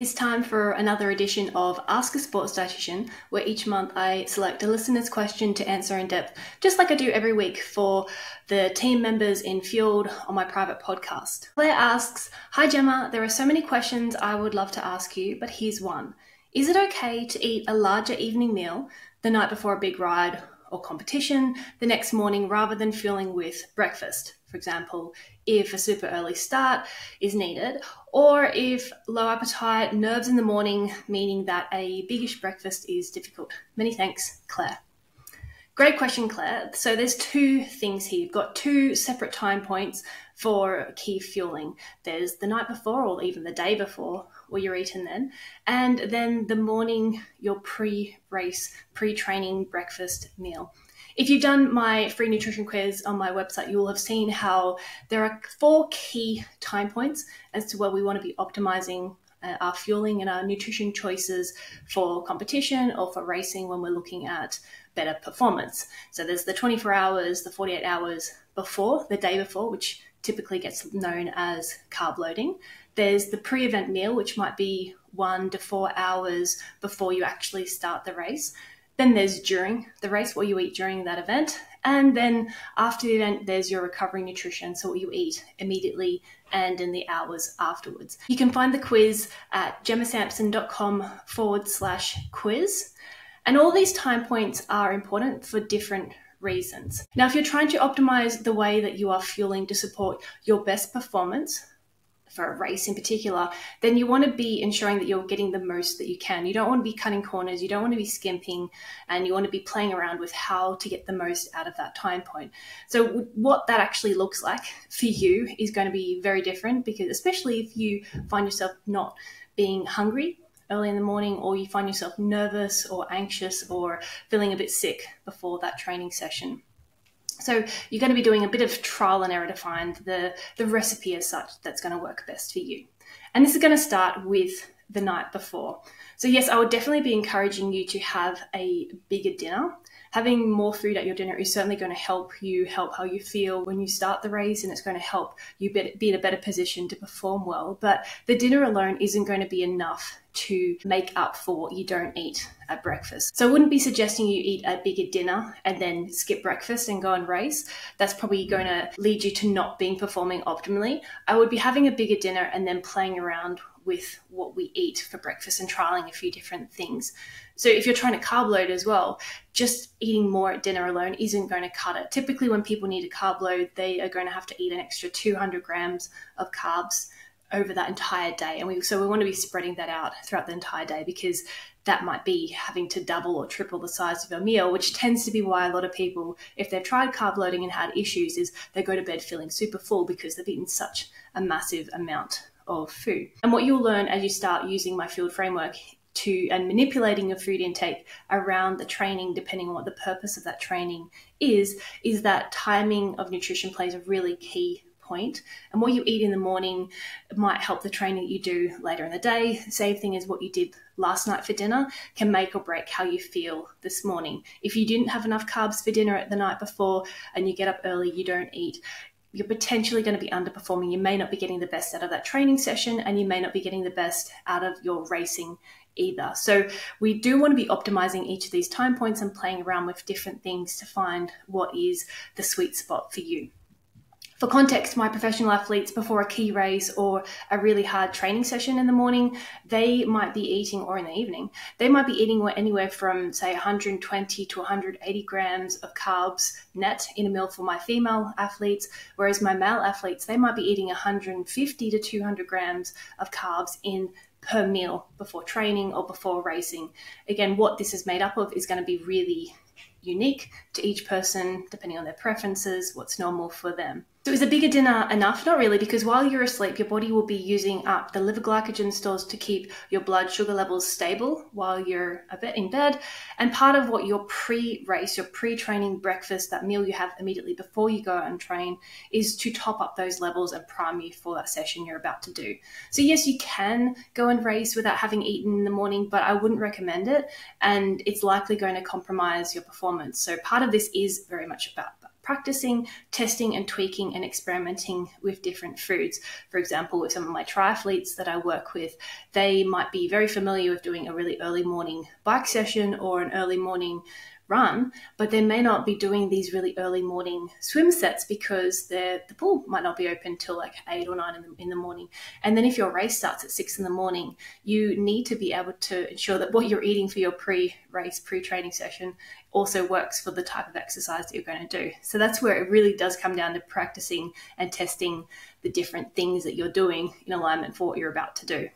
It's time for another edition of Ask a Sports Dietitian, where each month I select a listener's question to answer in depth, just like I do every week for the team members in field on my private podcast. Claire asks, "Hi Gemma, there are so many questions I would love to ask you, but here's one. Is it okay to eat a larger evening meal the night before a big ride or competition the next morning rather than fueling with breakfast? For example, if a super early start is needed, or if low appetite, nerves in the morning, meaning that a biggish breakfast is difficult. Many thanks, Claire." Great question, Claire. So there's two things here. You've got two separate time points for key fueling. There's the night before or even the day before, what you're eating then, and then the morning, your pre-race, pre-training breakfast meal. If you've done my free nutrition quiz on my website, you will have seen how there are 4 key time points as to where we want to be optimizing our fueling and our nutrition choices for competition or for racing when we're looking at better performance. So there's the 24 hours, the 48 hours before, the day before, which typically gets known as carb loading. There's the pre-event meal, which might be 1 to 4 hours before you actually start the race. Then there's during the race, what you eat during that event. And then after the event, there's your recovery nutrition, so what you eat immediately and in the hours afterwards. You can find the quiz at gemmasampson.com/quiz. And all these time points are important for different reasons. Now, if you're trying to optimize the way that you are fueling to support your best performance, for a race in particular, then you want to be ensuring that you're getting the most that you can. You don't want to be cutting corners, you don't want to be skimping, and you want to be playing around with how to get the most out of that time point. So what that actually looks like for you is going to be very different, because especially if you find yourself not being hungry early in the morning, or you find yourself nervous or anxious or feeling a bit sick before that training session. So you're going to be doing a bit of trial and error to find the recipe as such that's going to work best for you. And this is going to start with the night before. So yes, I would definitely be encouraging you to have a bigger dinner. Having more food at your dinner is certainly going to help how you feel when you start the race, and it's going to help you be in a better position to perform well. But the dinner alone isn't going to be enough to make up for what you don't eat at breakfast. So I wouldn't be suggesting you eat a bigger dinner and then skip breakfast and go and race. That's probably going to lead you to not performing optimally. I would be having a bigger dinner and then playing around with what we eat for breakfast and trialing a few different things. So if you're trying to carb load as well, just eating more at dinner alone isn't going to cut it. Typically when people need a carb load, they are going to have to eat an extra 200 grams of carbs over that entire day. And so we want to be spreading that out throughout the entire day, because that might be having to double or triple the size of your meal, which tends to be why a lot of people, if they've tried carb loading and had issues, is they go to bed feeling super full because they've eaten such a massive amount of food. And what you'll learn as you start using my field framework and manipulating your food intake around the training, depending on what the purpose of that training is that timing of nutrition plays a really key point. And what you eat in the morning might help the training that you do later in the day. Same thing as what you did last night for dinner can make or break how you feel this morning. If you didn't have enough carbs for dinner at the night before and you get up early, you don't eat, you're potentially going to be underperforming. You may not be getting the best out of that training session, and you may not be getting the best out of your racing either. So we do want to be optimizing each of these time points and playing around with different things to find what is the sweet spot for you. For context, my professional athletes before a key race or a really hard training session in the morning, they might be eating, or in the evening, they might be eating anywhere from say 120 to 180 grams of carbs net in a meal for my female athletes, whereas my male athletes, they might be eating 150 to 200 grams of carbs in per meal before training or before racing. Again, what this is made up of is going to be really unique to each person, depending on their preferences, what's normal for them. So is a bigger dinner enough? Not really, because while you're asleep, your body will be using up the liver glycogen stores to keep your blood sugar levels stable while you're a bit in bed. And part of what your pre-race, your pre-training breakfast, that meal you have immediately before you go out and train, is to top up those levels and prime you for that session you're about to do. So yes, you can go and race without having eaten in the morning, but I wouldn't recommend it. And it's likely going to compromise your performance. So part of this is very much about practicing, testing and tweaking and experimenting with different foods. For example, with some of my triathletes that I work with, they might be very familiar with doing a really early morning bike session or an early morning run, but they may not be doing these really early morning swim sets because the pool might not be open till like 8 or 9 in the morning. And then if your race starts at 6 in the morning, you need to be able to ensure that what you're eating for your pre-race, pre-training session also works for the type of exercise that you're going to do. So that's where it really does come down to practicing and testing the different things that you're doing in alignment for what you're about to do.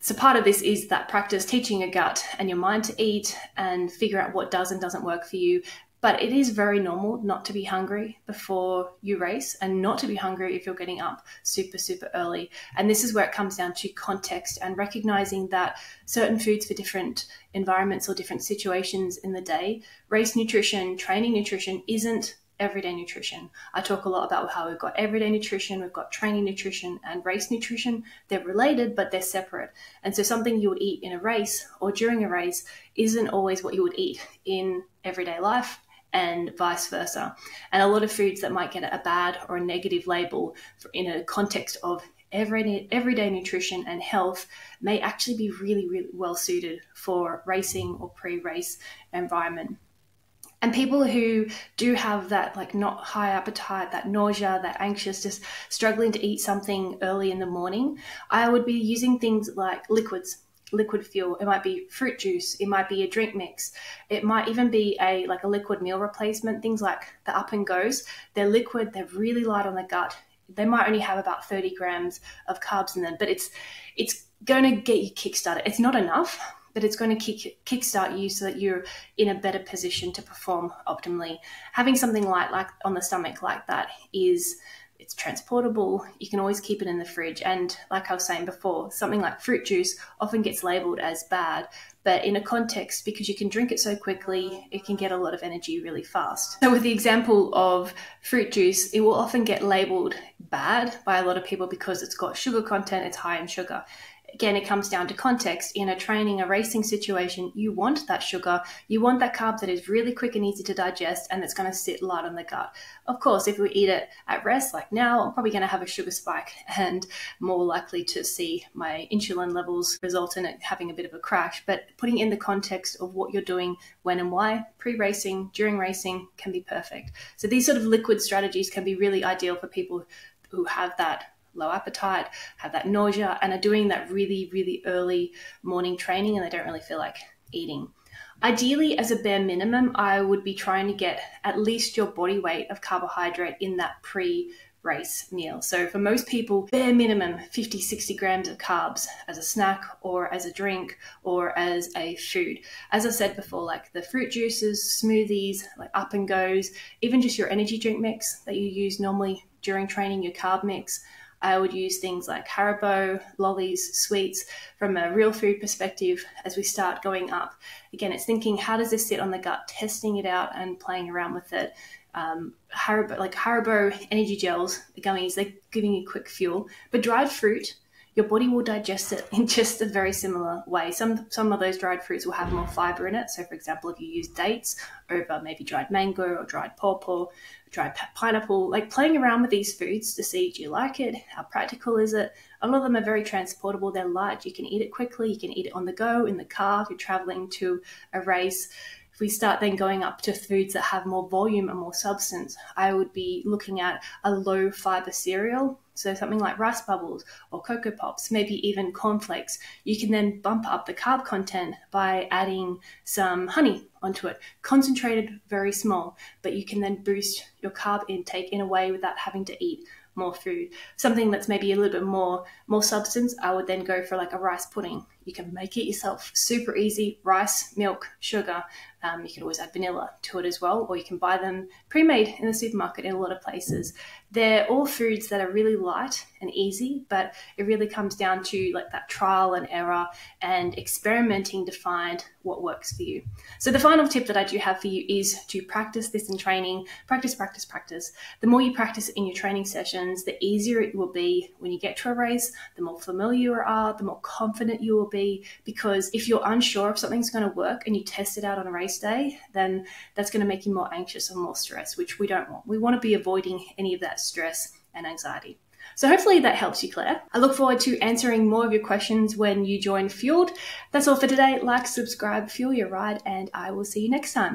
So part of this is that practice, teaching your gut and your mind to eat and figure out what does and doesn't work for you. But it is very normal not to be hungry before you race and not to be hungry if you're getting up super, super early. And this is where it comes down to context and recognizing that certain foods for different environments or different situations in the day, race nutrition, training nutrition isn't everyday nutrition. I talk a lot about how we've got everyday nutrition, we've got training nutrition and race nutrition. They're related, but they're separate. And so something you would eat in a race or during a race isn't always what you would eat in everyday life, and vice versa. And a lot of foods that might get a bad or a negative label in a context of everyday nutrition and health may actually be really, really well suited for racing or pre-race environment. And people who do have that like not high appetite, that nausea, that anxious, just struggling to eat something early in the morning, I would be using things like liquids, liquid fuel. It might be fruit juice. It might be a drink mix. It might even be a liquid meal replacement, things like the Up and Goes. They're liquid. They're really light on the gut. They might only have about 30 grams of carbs in them, but it's going to get you kickstarted. It's not enough, but it's going to kickstart you so that you're in a better position to perform optimally. Having something light like on the stomach like that it's transportable. You can always keep it in the fridge. And like I was saying before, something like fruit juice often gets labeled as bad, but in a context, because you can drink it so quickly, it can get a lot of energy really fast. So with the example of fruit juice, it will often get labeled bad by a lot of people because it's got sugar content, it's high in sugar. Again, it comes down to context. In a training, a racing situation, you want that sugar, you want that carb that is really quick and easy to digest and that's going to sit light on the gut. Of course, if we eat it at rest, like now, I'm probably going to have a sugar spike and more likely to see my insulin levels result in it having a bit of a crash. But putting in the context of what you're doing, when and why, pre-racing, during racing can be perfect. So these sort of liquid strategies can be really ideal for people who have that low appetite, have that nausea, and are doing that really, really early morning training and they don't really feel like eating. Ideally, as a bare minimum, I would be trying to get at least your body weight of carbohydrate in that pre-race meal. So for most people, bare minimum 50, 60 grams of carbs as a snack or as a drink or as a food. As I said before, like the fruit juices, smoothies, like Up and Goes, even just your energy drink mix that you use normally during training, your carb mix. I would use things like Haribo, lollies, sweets from a real food perspective as we start going up. Again, it's thinking, how does this sit on the gut, testing it out and playing around with it. Haribo energy gels, the gummies, they're giving you quick fuel. But dried fruit, your body will digest it in just a very similar way. Some of those dried fruits will have more fiber in it. So for example, if you use dates over maybe dried mango or dried pawpaw, dried pineapple, like playing around with these foods to see, do you like it? How practical is it? A lot of them are very transportable. They're light. You can eat it quickly. You can eat it on the go, in the car, if you're traveling to a race. If we start then going up to foods that have more volume and more substance, I would be looking at a low fiber cereal. So something like rice bubbles or Cocoa Pops, maybe even cornflakes. You can then bump up the carb content by adding some honey onto it. Concentrated, very small, but you can then boost your carb intake in a way without having to eat more food. Something that's maybe a little bit more substance, I would then go for like a rice pudding. You can make it yourself, super easy, rice, milk, sugar. You can always add vanilla to it as well, or you can buy them pre-made in the supermarket in a lot of places. They're all foods that are really light and easy, but it really comes down to like that trial and error and experimenting to find what works for you. So the final tip that I do have for you is to practice this in training. Practice, practice, practice. The more you practice in your training sessions, the easier it will be when you get to a race, the more familiar you are, the more confident you will be. be because if you're unsure if something's going to work and you test it out on a race day, then that's going to make you more anxious and more stressed, which we don't want. We want to be avoiding any of that stress and anxiety. So hopefully that helps you, Claire. I look forward to answering more of your questions when you join Fueled. That's all for today. Like, subscribe, fuel your ride, and I will see you next time.